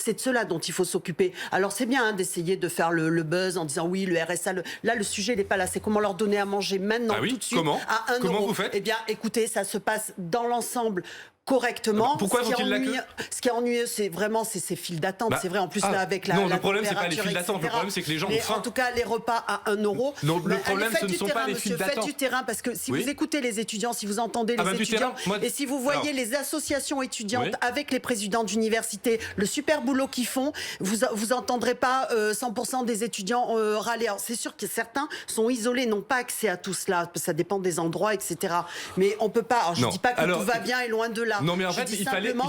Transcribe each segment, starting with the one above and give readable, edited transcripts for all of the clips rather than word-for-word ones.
c'est de cela dont il faut s'occuper. Alors c'est bien d'essayer de faire le buzz en disant oui, le RSA, là le sujet n'est pas là, c'est comment leur donner à manger maintenant, tout de suite, à 1 Comment euro. vous faites? Eh bien écoutez, ça se passe dans l'ensemble correctement. Pourquoi faut-il la queue? Ce qui est ennuyeux, c'est vraiment ces files d'attente. C'est vrai, en plus là avec la non, la le problème c'est pas les température, files d'attente, le etc. problème c'est que les gens ont faim. En tout cas, les repas à 1 euro. Non, le Allez, problème faites ce ne du sont terrain, pas les monsieur, files d'attente. faites du terrain, parce que si Oui. vous écoutez les étudiants, si vous entendez les du étudiants, terrain, et si vous voyez les associations étudiantes Oui. avec les présidents d'université, le super boulot qu'ils font, vous entendrez pas 100% des étudiants râler. Alors, c'est sûr que certains sont isolés, n'ont pas accès à tout cela, ça dépend des endroits, etc. Mais on peut pas. Alors, je dis pas que tout va bien et loin de là. Non, mais en fait, il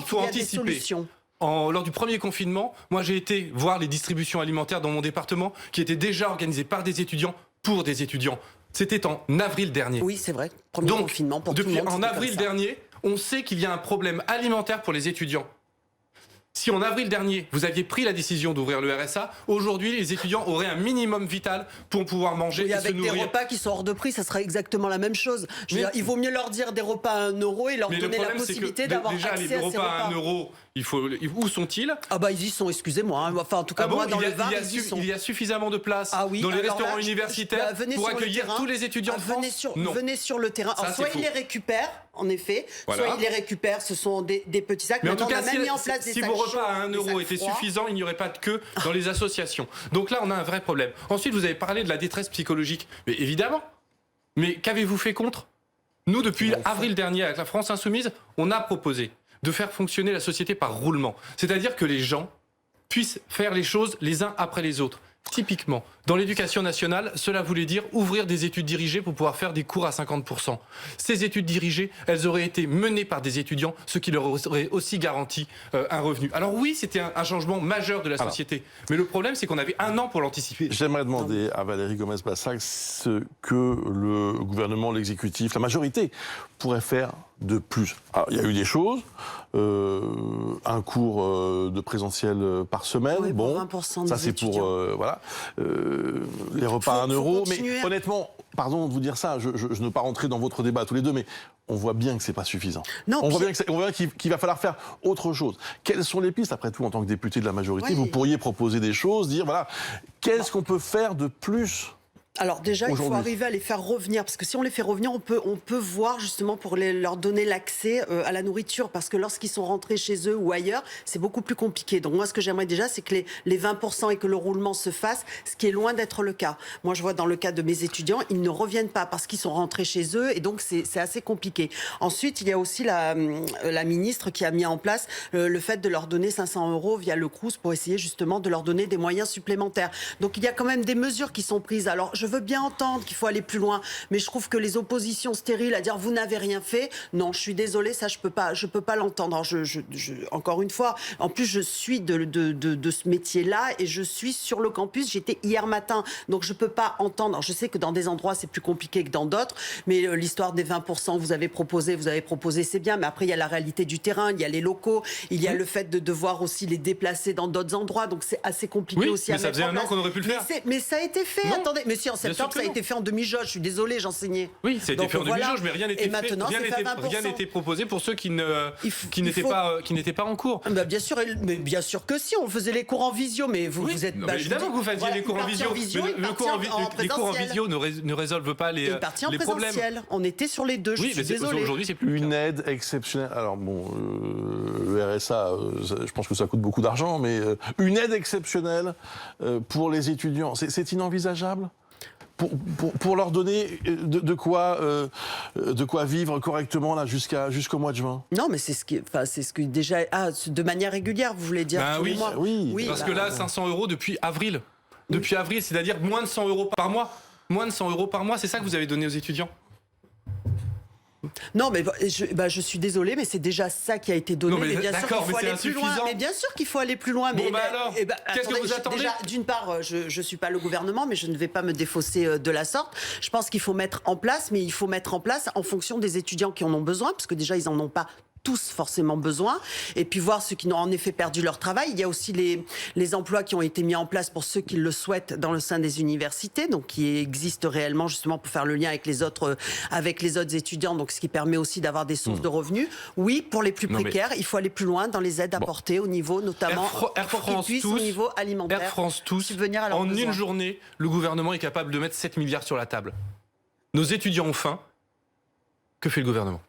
faut anticiper. Lors du premier confinement, moi j'ai été voir les distributions alimentaires dans mon département qui étaient déjà organisées par des étudiants pour des étudiants. C'était en avril dernier. Oui, c'est vrai. Premier confinement pour tout le monde. En avril dernier, on sait qu'il y a un problème alimentaire pour les étudiants. Si en avril dernier, vous aviez pris la décision d'ouvrir le RSA, aujourd'hui, les étudiants auraient un minimum vital pour pouvoir manger et se nourrir. Avec des repas qui sont hors de prix, ça sera exactement la même chose. Je veux dire, il vaut mieux leur dire des repas à 1 euro et leur donner la possibilité d'avoir accès à ces repas. Déjà, les repas à 1 euro, où sont-ils? Ah bah ils y sont, excusez-moi. Enfin, en tout cas, moi, dans le Var, ils y sont. Il y a suffisamment de place dans les restaurants universitaires pour accueillir tous les étudiants de France? Venez sur le terrain. Alors, soit ils les récupèrent, en effet, soit ils les récupèrent, ce sont des petits sacs. Mais en tout cas, on a même mis en place des si sacs vos repas chauds, à 1 euro étaient froids. suffisants, il n'y aurait pas de queue dans les associations. Donc là, on a un vrai problème. Ensuite, vous avez parlé de la détresse psychologique. Mais évidemment. Mais qu'avez-vous fait contre? Nous, depuis avril dernier, avec la France Insoumise, on a proposé de faire fonctionner la société par roulement. C'est-à-dire que les gens puissent faire les choses les uns après les autres. Typiquement, dans l'éducation nationale, cela voulait dire ouvrir des études dirigées pour pouvoir faire des cours à 50%. Ces études dirigées, elles auraient été menées par des étudiants, ce qui leur aurait aussi garanti un revenu. Alors oui, c'était un changement majeur de la société. Mais le problème, c'est qu'on avait 1 an pour l'anticiper. J'aimerais demander à Valérie Gomez-Bassac ce que le gouvernement, l'exécutif, la majorité pourrait faire de plus. Alors, il y a eu des choses, un cours de présentiel par semaine, Oui, bon, 20% ça des c'est pour étudiants. voilà, les repas à 1 euro. Mais continuer. honnêtement, pardon de vous dire ça, je ne veux pas rentrer dans votre débat tous les deux, mais on voit bien que c'est pas suffisant. Non, on voit bien qu'il va falloir faire autre chose. Quelles sont les pistes, après tout, en tant que député de la majorité? Oui. Vous pourriez proposer des choses, dire voilà, qu'est-ce qu'on peut faire de plus? Alors déjà, il faut arriver à les faire revenir, parce que si on les fait revenir, on peut voir justement pour leur donner l'accès à la nourriture, parce que lorsqu'ils sont rentrés chez eux ou ailleurs, c'est beaucoup plus compliqué. Donc moi, ce que j'aimerais déjà, c'est que les 20% et que le roulement se fasse, ce qui est loin d'être le cas. Moi, je vois dans le cas de mes étudiants, ils ne reviennent pas parce qu'ils sont rentrés chez eux, et donc c'est assez compliqué. Ensuite, il y a aussi la ministre qui a mis en place le fait de leur donner 500 € via le Crous pour essayer justement de leur donner des moyens supplémentaires. Donc il y a quand même des mesures qui sont prises. Alors je veux bien entendre qu'il faut aller plus loin, mais je trouve que les oppositions stériles à dire vous n'avez rien fait, non, je suis désolée, ça je peux pas l'entendre. Encore une fois, en plus je suis de ce métier-là et je suis sur le campus. J'étais hier matin, donc je peux pas entendre. Alors, je sais que dans des endroits c'est plus compliqué que dans d'autres, mais l'histoire des 20% que vous avez proposé, c'est bien, mais après il y a la réalité du terrain, il y a les locaux, il y a le fait de devoir aussi les déplacer dans d'autres endroits, donc c'est assez compliqué aussi à mettre en place. Mais ça faisait 1 an qu'on aurait pu le faire. Mais ça a été fait. Non. Attendez, mais si en septembre ça a été fait en demi-jauge, je suis désolée, j'enseignais. Oui, ça a été fait en demi-jauge, mais rien n'était fait. Rien n'était n'était proposé pour ceux qui n'étaient pas en cours. Bah bien sûr que si, on faisait les cours en visio, mais vous êtes... évidemment que vous faisiez les cours en visio. Les cours en visio ne résolvent pas les problèmes. On était sur les deux, je suis désolée. Aujourd'hui, c'est plus une aide exceptionnelle. Alors bon, le RSA, je pense que ça coûte beaucoup d'argent, mais une aide exceptionnelle pour les étudiants, c'est inenvisageable pour leur donner de quoi vivre correctement là jusqu'au mois de juin. Non, mais c'est ce que déjà de manière régulière, vous voulez dire tous les mois. Oui, parce que là 500 € depuis avril. Depuis avril, c'est-à-dire moins de 100 € par mois. Moins de 100 € par mois, c'est ça que vous avez donné aux étudiants? Non, mais je suis désolée, mais c'est déjà ça qui a été donné. Non, mais bien sûr qu'il faut aller plus loin. Mais bien sûr qu'il faut aller plus loin. Bon, alors, qu'est-ce que vous attendez? Déjà, d'une part, je suis pas le gouvernement, mais je ne vais pas me défausser de la sorte. Je pense qu'il faut mettre en place, mais il faut mettre en place en fonction des étudiants qui en ont besoin, parce que déjà, ils en ont pas tous forcément besoin. Et puis voir ceux qui n'ont en effet perdu leur travail. Il y a aussi les emplois qui ont été mis en place pour ceux qui le souhaitent dans le sein des universités, donc qui existent réellement justement pour faire le lien avec les autres étudiants, donc ce qui permet aussi d'avoir des sources de revenus. Oui, pour les plus précaires, il faut aller plus loin dans les aides apportées au niveau notamment Air France au niveau alimentaire. Air France tous, subvenir à leurs en besoins. une journée, le gouvernement est capable de mettre 7 milliards sur la table. Nos étudiants ont faim. Que fait le gouvernement ?